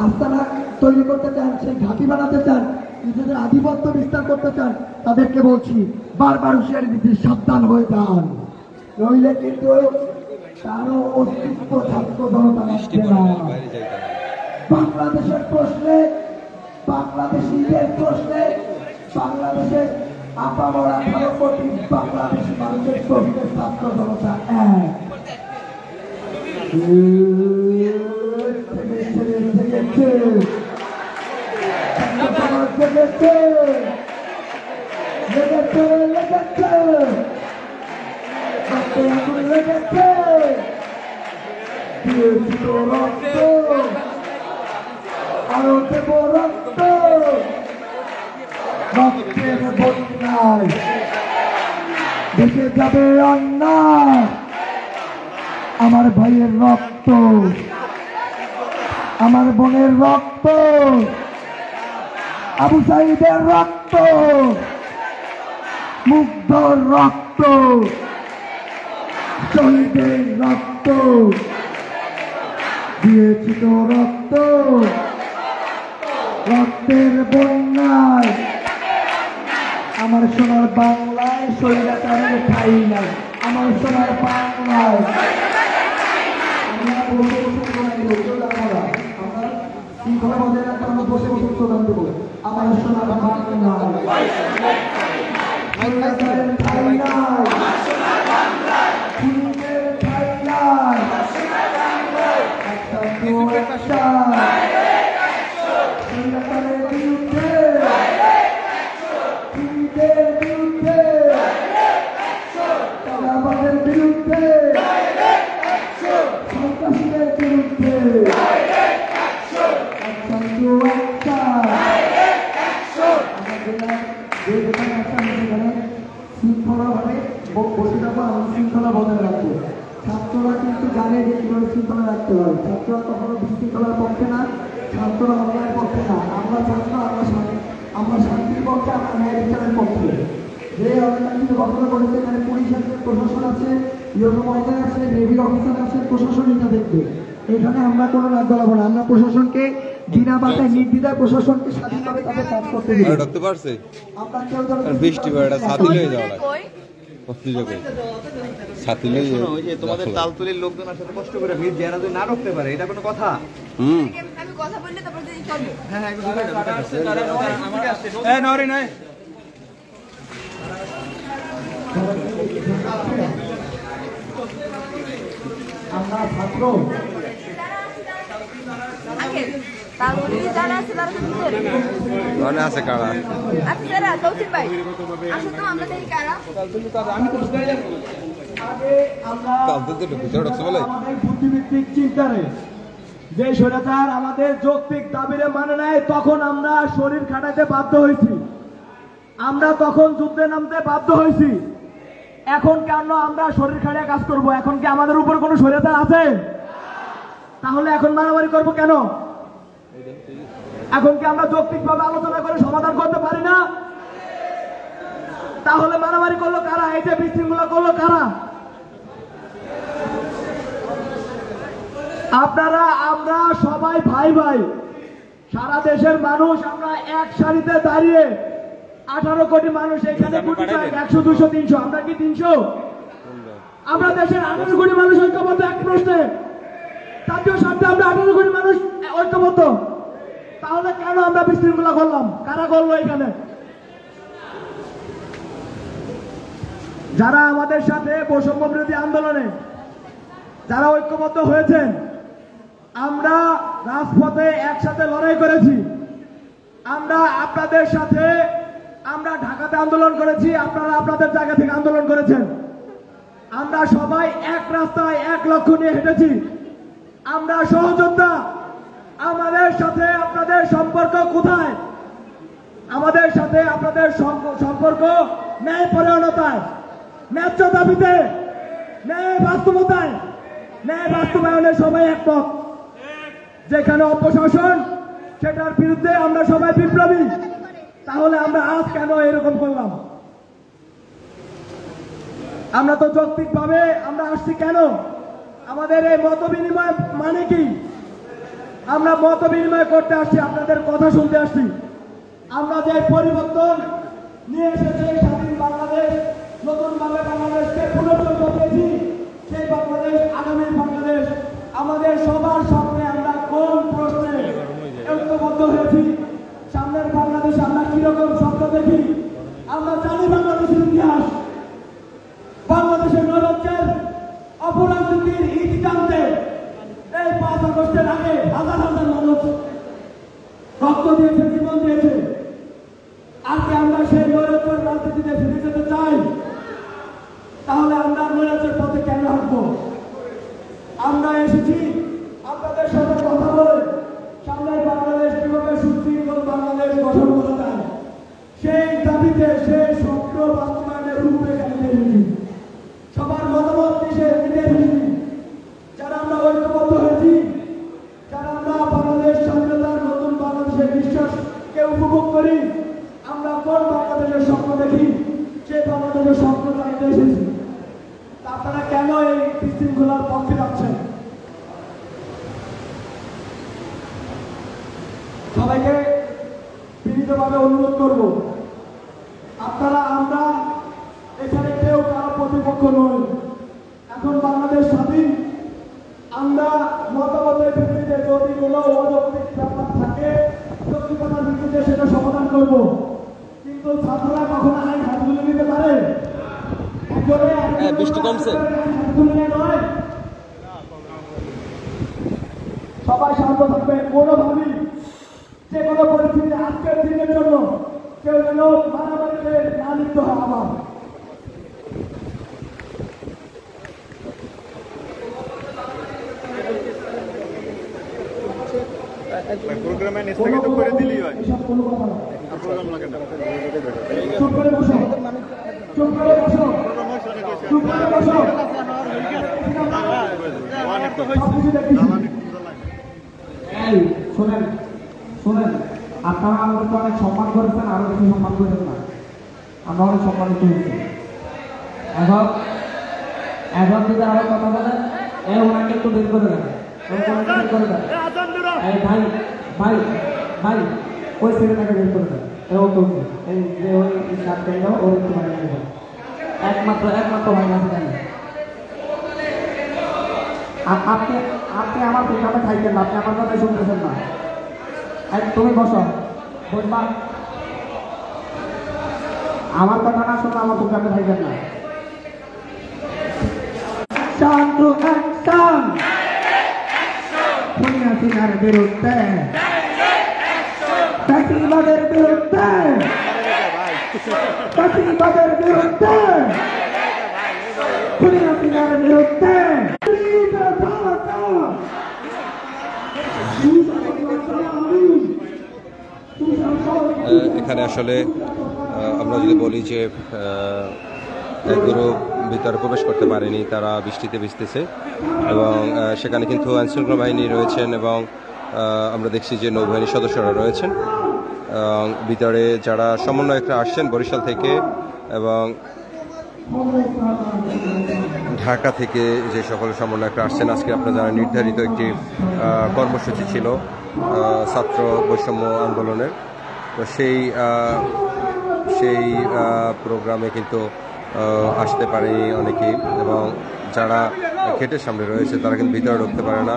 আস্তানা তৈরি করতে চান, সেই ঘাঁটি বানাতে চান, নিজেদের আধিপত্য বিস্তার করতে চান। তাদেরকে বলছি, বারবার হুঁশিয়ারি দিচ্ছি, সাবধান হয়ে যান, নইলে কিন্তু কারো অস্তিত্ব ছাত্র জনতা আসবে না। বাংলাদেশের প্রশ্নে, বাংলাদেশিদের প্রশ্নে, বাংলাদেশের আপামর 18 কোটি বাংলাদেশ মানুষের শহীদের ছাত্র জনতা এক আরো দেব রক্ত রক্তের বন্যায় দেখে যাবে অন্যায় আমার ভাইয়ের রক্ত আমার বোনের রক্ত আবু সাইদের রক্ত মুগ্ধর রক্ত শহীদের রক্ত দিয়েছি তো রক্ত রক্তের বন্যায় আমার সোনার বাংলায় স্বৈরাচারের ঠাঁই নাই আমার সোনার বাংলায় শৃঙ্খলা বজায় রাখতে আমরা বসে বসে স্লোগান দেবো আমার সোনার বাংলায় স্বৈরাচারের ঠাঁই নাই খুনিদের ঠাঁই নাই একটা স্বৈরাচারের বিরুদ্ধে খুনিদের বিরুদ্ধে চাঁদাবাজের বিরুদ্ধে সন্ত্রাসীদের বিরুদ্ধে শৃঙ্খলাভাবে বসে থাকবো আমি শৃঙ্খলা বজায় রাখবো ছাত্ররা কিন্তু জানে যে কিভাবে শৃঙ্খলা রাখতে হয় ছাত্ররা কখনো বিশৃঙ্খলার পক্ষে না ছাত্ররা অন্যায়ের পক্ষে না আমরা ছাত্র আমরা শান্তির পক্ষে আমরা ন্যায় বিচারের পক্ষে যে অন্যায় কিছু ঘটনা ঘটেছে এখানে পুলিশ আছে প্রশাসন আছে ইউরো মহিলা আছে নেভির অফিসার আছে প্রশাসন এটা দেখবে এখানে আমরা কোনো নাক গলাবো না আমরা প্রশাসনকে বিনা বাধায় নির্দ্বিধায় প্রশাসনকে স্বাধীনভাবে তাদের কাজ করতে দিই ঢুকতে পারছে আমরা কেউ বৃষ্টি বেড়া ছাতি লয়ে যাওয়া লাগে ছাতি লয়ে ওই যে তোমাদের তালতলির লোকজনের সাথে কষ্ট করে ভিড় যেন যদি না ঢুকতে পারে এটা কোনো কথা আমি কথা বললে তারপর যদি করবো হ্যাঁ হ্যাঁ নরে নয় আমরা ছাত্র আগে তারপরে যারা আছে তারা তো বুঝে মনে আছে কারা আচ্ছা যারা তৌসিফ ভাই আসলে তো আমরা দেখি কারা আগে আমরা তালতলিতে ঢুকতে ঢুকছে বলে আমাদের বুদ্ধিভিত্তিক চিন্তারে যে স্বৈরাচার আমাদের যৌক্তিক দাবিরে মানে নেয় তখন আমরা শরীর খাটাতে বাধ্য হয়েছি আমরা তখন যুদ্ধে নামতে বাধ্য হয়েছি এখন কেন আমরা শরীর খাটিয়ে কাজ করব এখন কি আমাদের উপর কোনো স্বৈরাচার আছে তাহলে এখন মারামারি করব কেন এখন কি আমরা যৌক্তিকভাবে আলোচনা করে সমাধান করতে পারি না তাহলে মারামারি করলো কারা এই যে বিশৃঙ্খলা করলো কারা আপনারা আমরা সবাই ভাই ভাই সারা দেশের মানুষ আমরা এক সারিতে দাঁড়িয়ে 18 কোটি মানুষ এখানে 100 200 300 আমরা কি 300 আমরা দেশের 18 কোটি মানুষ ঐক্যবদ্ধ এক প্রশ্নে জাতীয় স্বার্থে আমরা 18 কোটি মানুষ ঐক্যবদ্ধ তাহলে কেন আমরা বিশৃঙ্খলা করলাম কারা করলো এখানে যারা আমাদের সাথে বৈষম্য বিরোধী আন্দোলনে যারা ঐক্যবদ্ধ হয়েছেন আমরা রাজপথে একসাথে লড়াই করেছি আমরা আপনাদের সাথে আমরা ঢাকাতে আন্দোলন করেছি আপনারা আপনাদের জায়গা থেকে আন্দোলন করেছেন আমরা সবাই এক রাস্তায় এক লক্ষ্য নিয়ে হেঁটেছি আমরা সহযোদ্ধা আমাদের সাথে আপনাদের সম্পর্ক কোথায় আমাদের সাথে আপনাদের সম্পর্ক ন্যায় পরায়ণতায় ন্যায্য দাবিতে ন্যায় বাস্তবতায় ন্যায় বাস্তবায়নে সবাই একমত যেখানে অপশাসন সেটার বিরুদ্ধে আমরা সবাই বিপ্লবী তাহলে আমরা আজ কেন এরকম করলাম আমরা তো যৌক্তিকভাবে আমরা আসছি কেন আমাদের এই মত বিনিময় মানে কি আমরা মত বিনিময় করতে আসছি আপনাদের কথা শুনতে আসছি আমরা যে পরিবর্তন নিয়ে এসেছি স্বাধীন বাংলাদেশ নতুনভাবে বাংলাদেশকে পুনর্জন্ম পেয়েছি সেই বাংলাদেশ আগামী বাংলাদেশ আমাদের সবার সামনে আমরা কোন প্রশ্নে ঐক্যবদ্ধ হয়েছি সামনের বাংলাদেশে আমরা কিরকম স্বপ্ন দেখি আমরা জানি অপরাজনীতির ইতি টানতে এই 5 আগস্টের আগে হাজার হাজার মানুষ রক্ত দিয়েছে, জীবন দিয়েছে। আজকে আমরা সেই নৈরাজ্যের রাজনীতিতে ফিরে যেতে চাই, তাহলে আমরা নৈরাজ্যের পথে কেন হাঁটবো? আমরা এসেছি আপনাদের সাথে কথা বলে সামনের বাংলাদেশ কিভাবে সুশৃঙ্খল বাংলাদেশ গঠন করা যায় সেই দাবিতে, সেই স্বপ্ন বাস্তবায়নের রূপরেখা নিয়ে এসেছি। সবার মতামত নিয়ে এসেছি। যারা আমরা ঐক্যবদ্ধ হয়েছি, যারা আমরা বাংলাদেশ স্বাধীনতার নতুন বাংলাদেশের বিশ্বাসকে উপভোগ করি, আমরা কোন বাংলাদেশের স্বপ্ন দেখি সেই বাংলাদেশের স্বপ্ন চাইতে এসেছি। আপনারা কেন এই বিশৃঙ্খলার পক্ষে যাচ্ছেন? সবাইকে বিনীতভাবে অনুরোধ করব, আপনারা আমরা এখানে কেউ কারো প্রতিপক্ষ নই। এখন বাংলাদেশ স্বাধীন। আমরা মতামতের ভিত্তিতে যদি কোনো অযৌক্তিক ব্যাপার থাকে যৌক্তিকতার ভিত্তিতে সেটা সমাধান করব, কিন্তু ছাত্ররা কখনো আইন হাত তুলে নিতে পারে? বৃষ্টি কমছে। সবাই শান্ত থাকবেন। কোনোভাবেই যে কোনো পরিস্থিতি আজকের দিনের জন্য কেউ যেন মারামারিতে না লিপ্ত হয়। আমার প্রোগ্রামে স্থগিত করে দিলেই হয়। এসব কোনো কথা না। চুপ করে বসো, চুপ করে বসো, চুপ করে বসো। এই শোনেন, শোনেন, আপনারা আমাদেরকে অনেক সম্মান করেছেন, আরো বেশি সম্মান করেছেন না। আমরা অনেক সম্মানিত হয়েছি। এখন যদি আরো কথা বলেন, ওনাকে একটু বের করে দেন, বের করে দেন। ভাই ভাই ভাই ওই ছেলেটাকে বের করে দেন। এই যে ওই সাত কেন্দ্র ওর একটু ভাই একমাত্র ভাই আছে জানি। আপনি আপনি আমার পিছনে খাইতেন না, আপনি আমার কথা শুনতেছেন না। তুমি বসো, বলবা আমার কথা না শুনে আমার পিছনে খাইতেন না। শান্ত অ্যাকশন খুনিয়ার বিরুদ্ধে, চাকরিবাদের বিরুদ্ধে, চাকরিবাদের বিরুদ্ধে, খুনিয়ার বিরুদ্ধে। এখানে আসলে আমরা যদি বলি যে একগুলো ভিতরে প্রবেশ করতে পারেনি, তারা বৃষ্টিতে ভিজতেছে এবং সেখানে কিন্তু আইনশৃঙ্খলা বাহিনী রয়েছেন এবং আমরা দেখছি যে নৌবাহিনীর সদস্যরা রয়েছেন। ভিতরে যারা সমন্বয়করা আসছেন বরিশাল থেকে এবং ঢাকা থেকে যে সকল সমন্বয়করা আসছেন, আজকে আপনারা জানেন নির্ধারিত একটি কর্মসূচি ছিল ছাত্র বৈষম্য আন্দোলনের। তো সেই প্রোগ্রামে কিন্তু আসতে পারেনি অনেকেই এবং যারা গেটের সামনে রয়েছে তারা কিন্তু ভিতরে ঢুকতে পারে না।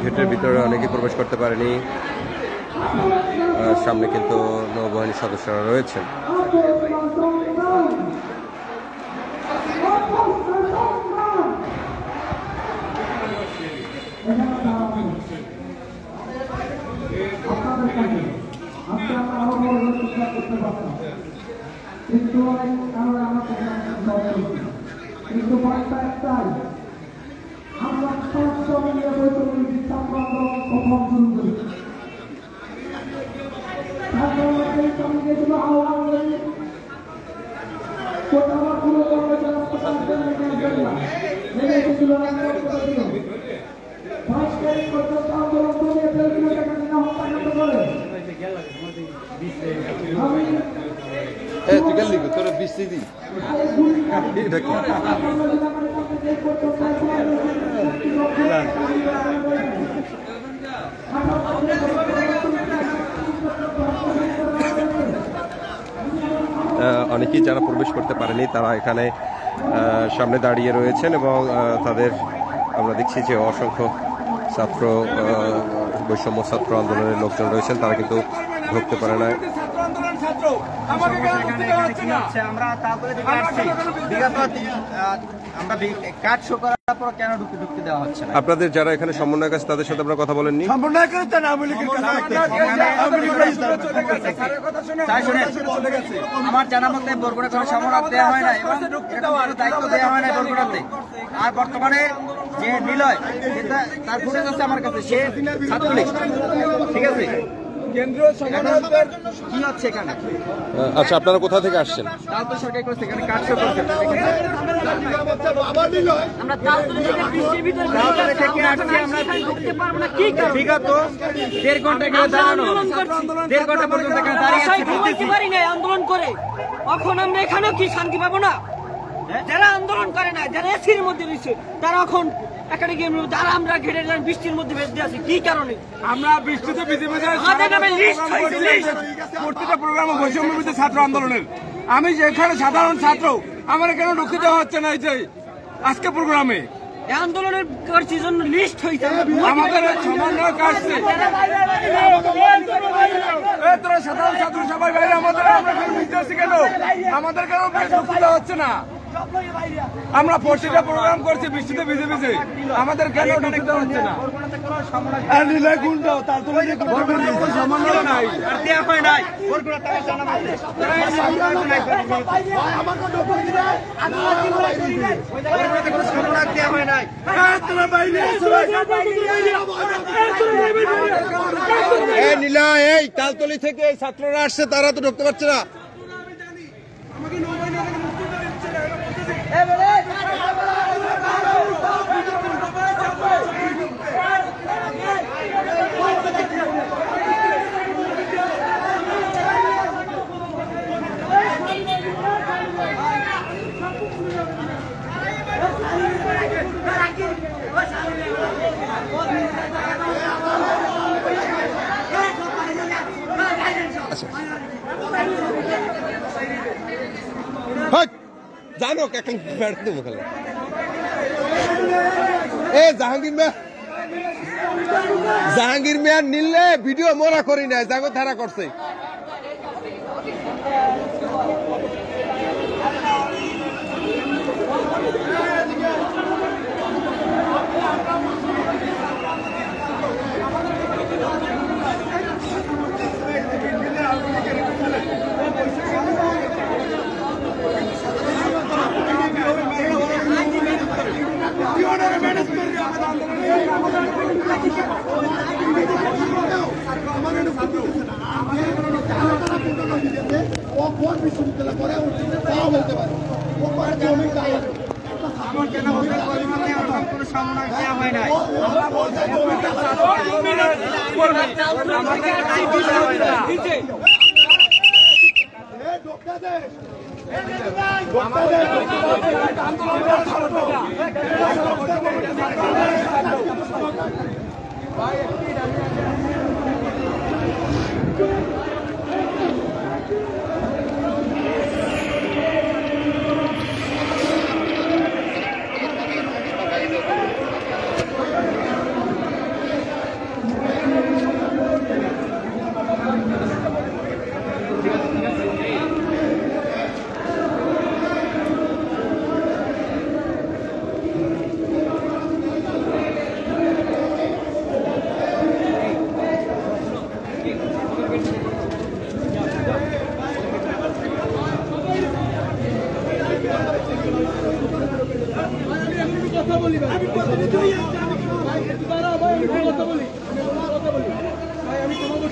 গেটের ভিতরে অনেকে প্রবেশ করতে পারেনি। সামনে কিন্তু নৌবাহিনীর সদস্যরা রয়েছেন। কিন্তু আমরা প্রথম শুরু করি। তুই গেলি তোর বৃষ্টি দি অনেকেই যারা প্রবেশ করতে পারেনি তারা এখানে সামনে দাঁড়িয়ে রয়েছেন এবং তাদের আমরা দেখছি যে অসংখ্য ছাত্র বৈষম্য ছাত্র আন্দোলনের লোকজন রয়েছেন, তারা কিন্তু ঢুকতে পারে না। আমরা তারপরে কার্ড শো করার পর কেন ঢুকতে দেওয়া হচ্ছে না? আপনাদের যারা এখানে সমন্বয়ক আছে তাদের সাথে আপনারা কথা বলেননি? আমার জানা মতে বরগুনা কোনো সমন্বয়ক দেওয়া হয় না এবং দায়িত্ব দেওয়া হয় না বরগুনাতে। আর বর্তমানে যে নিলয় তার ফুটেজ আছে আমার কাছে, সে ছাত্রলীগ, ঠিক আছে? কেন্দ্রীয় সমন্বয়কদের কি হচ্ছে এখানে? আচ্ছা, আপনারা কোথা থেকে আসছেন? তালতলা সরকারি করছে, এখানে কাজ শুরু করছে। আমরা তালতলা থেকে বৃষ্টির ভিতরে থেকে আসছি, আমরা ঢুকতে পারবো না। কি কারণ? বিগত 1.5 ঘন্টা এখানে দাঁড়ানো, 1.5 ঘন্টা পর্যন্ত এখানে দাঁড়িয়ে আছি, ঘুমাইতে পারি না আন্দোলন করে। এখন আমরা এখানেও কি শান্তি পাবো না? যারা আন্দোলন করে না, যারা এসির মধ্যে রয়েছে, তারা এখন এখানে গিয়ে যারা আমরা ঘেটে বৃষ্টির মধ্যে বেঁচে আছি। কি কারণে? আমরা বৃষ্টিতে ভিজে ভিজে প্রত্যেকটা প্রোগ্রাম বৈষম্য ছাত্র আন্দোলনের। আমি যেখানে সাধারণ ছাত্র, আমার কেন ঢুকতে দেওয়া হচ্ছে না? এই যে আজকে প্রোগ্রামে আন্দোলনের করছির জন্য লিস্ট হয়েছে, আমাদের সমন্বয়ক আসছে, তোরা সাধারণ ছাত্র সবাই বাইরে, আমাদের আমরা কেন আমাদের কেন ঢুকতে দেওয়া হচ্ছে না? আমরা প্রতিটা প্রোগ্রাম করছি বৃষ্টিতে ভিজে ভিজে, আমাদের কেন ঢুকতে দেওয়া হচ্ছে না? সমন্বয় নাই, আর দেওয়া হয় নাই। দেওয়া হয় নাই। নিলয়, এই তালতলি থেকে এই ছাত্ররা আসছে, তারা তো ঢুকতে পারছে না। জানো এখন বেড়াতে দেবো খেলা। জাহাঙ্গীর মেয়ার নিলে ভিডিও মোরা করি না, জাগো ধারা করছে।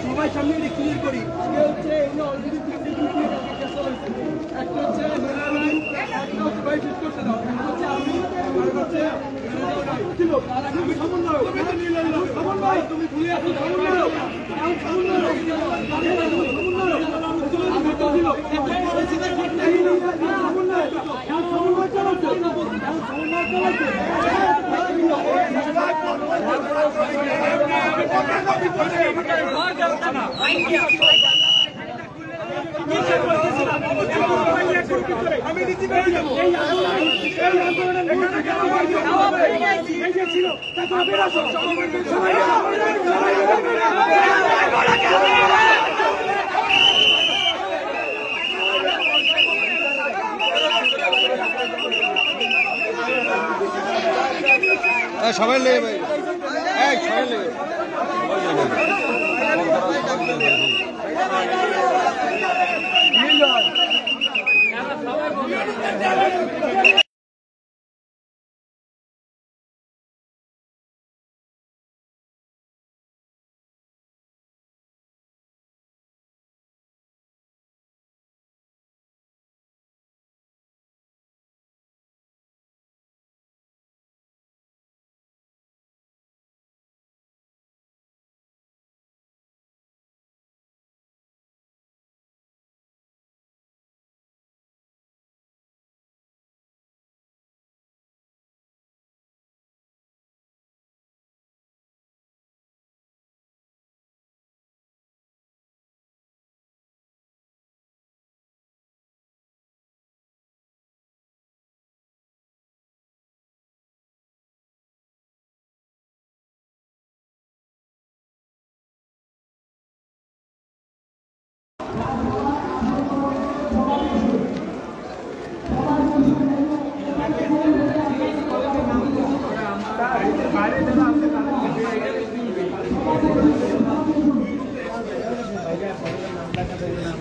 সবাই সামনে ক্লিয়ার করি। তুমি ভুলে আসো সমন্বয় সবাই লেগে সবাই লেগে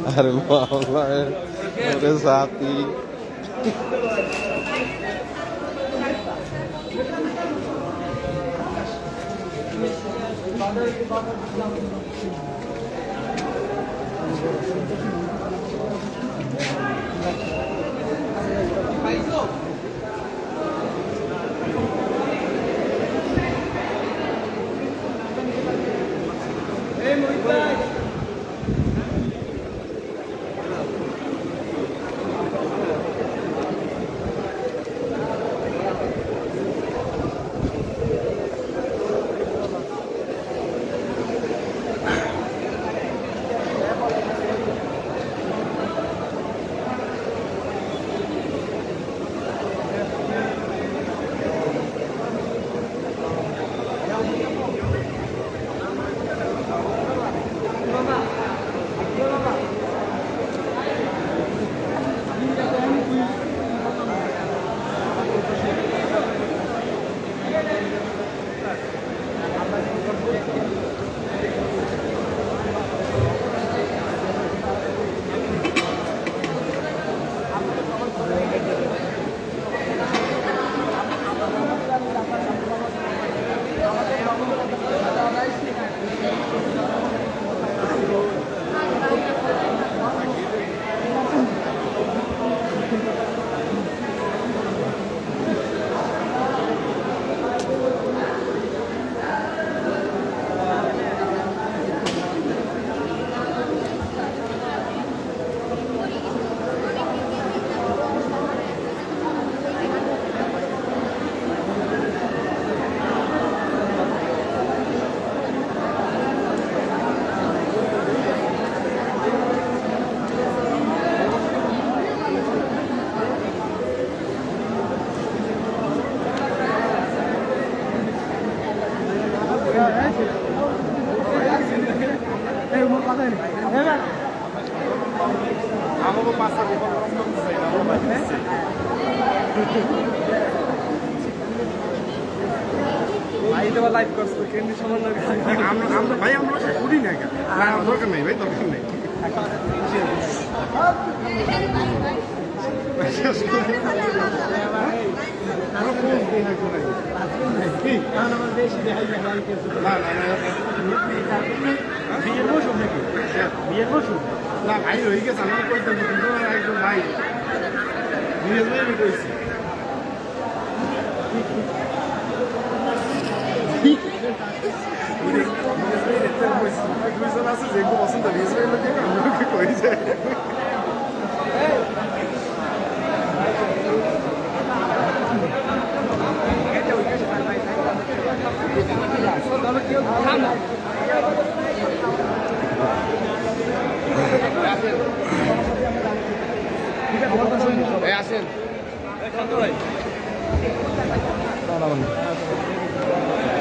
अरे मामला है मेरे साथी লাইভ করছো কেন্দ্রীয় সমন্বয় ভাই আমরা করি না দরকার নেই ভাই দরকার নেই না ভাই হয়ে গেছে আমি কইতাম একদম ভাই কইছি আছে যে পছন্দ হয়েছে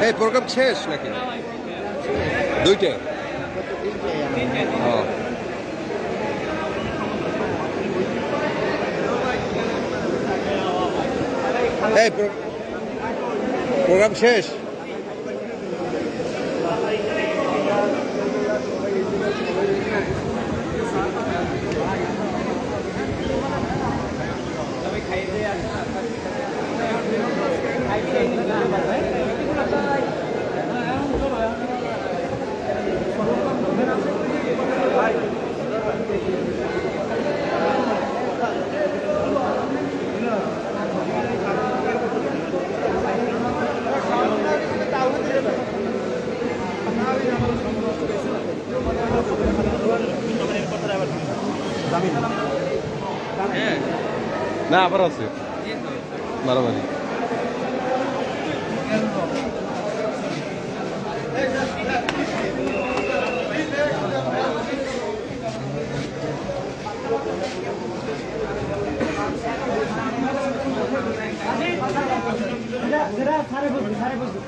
এই প্রোগ্রাম শেষ নাকি? দুইটা? এই প্রোগ্রাম শেষ? না আবার আছে মারামারি। সারে বসবে